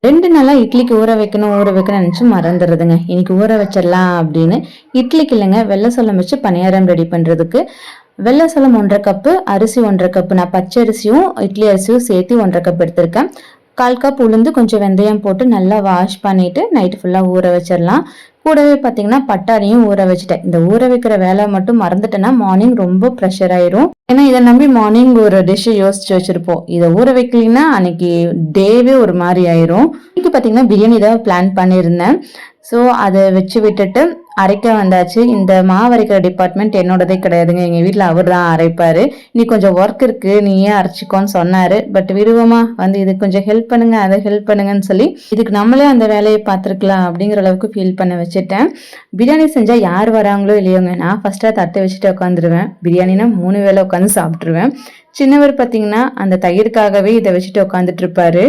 2 நாளா இட்லிக்கு ஊற வைக்கணும்னு நினைச்சு மறந்துடுறதுங்க. இன்னைக்கு ஊற வச்சிடலாம் அப்படின்னு இட்லிக்கு இல்லைங்க, வெள்ளை சோளம் வச்சு பணியாரம் ரெடி பண்றதுக்கு வெள்ளை சோளம் 1.5 கப்பு, அரிசி 1.5 கப்பு, நான் பச்சை அரிசியும் இட்லி அரிசியும் சேர்த்து 1.5 கப் எடுத்திருக்கேன். 1/4 கப் உளுந்து, கொஞ்சம் வெந்தயம் போட்டு நல்லா வாஷ் பண்ணிட்டு நைட்டு ஃபுல்லா ஊற வச்சிடலாம். கூடவே பார்த்தீங்கன்னா பட்டாணியும் ஊற வச்சுட்டேன். இந்த ஊற வைக்கிற வேலை மட்டும் மறந்துட்டேன்னா மார்னிங் ரொம்ப ப்ரெஷர் ஆயிரும். ஏன்னா இதை நம்பி மார்னிங் ஒரு டிஷ் யோசிச்சு வச்சிருப்போம். இதை ஊற வைக்கலன்னா அன்னைக்கு டேவே ஒரு மாதிரி ஆயிரும். இன்னைக்கு பார்த்தீங்கன்னா பிரியாணி தான் பிளான் பண்ணியிருந்தேன். ஸோ அதை வச்சு விட்டுட்டு அரைக்க வந்தாச்சு. இந்த மாவு அரைக்கிற டிபார்ட்மெண்ட் என்னோடதே கிடையாதுங்க. எங்கள் வீட்டில் அவர் தான் அரைப்பார். நீ கொஞ்சம் ஒர்க் இருக்கு, நீ ஏன் அரைச்சிக்கோன்னு சொன்னார். பட் விருவமா வந்து இது கொஞ்சம் ஹெல்ப் பண்ணுங்க, அதை ஹெல்ப் பண்ணுங்கன்னு சொல்லி இதுக்கு நம்மளே அந்த வேலையை பார்த்துருக்கலாம் அப்படிங்கிற அளவுக்கு ஃபீல் பண்ண வச்சுட்டேன். பிரியாணி செஞ்சால் யார் வராங்களோ இல்லையோங்க, நான் ஃபர்ஸ்ட்டாக தட்டை வச்சுட்டு உட்காந்துருவேன். பிரியாணினா 3 வேளை உட்காந்து சாப்பிட்ருவேன். சின்னவர் பார்த்தீங்கன்னா அந்த தயிருக்காகவே இதை வச்சுட்டு உட்காந்துட்டு இருப்பாரு.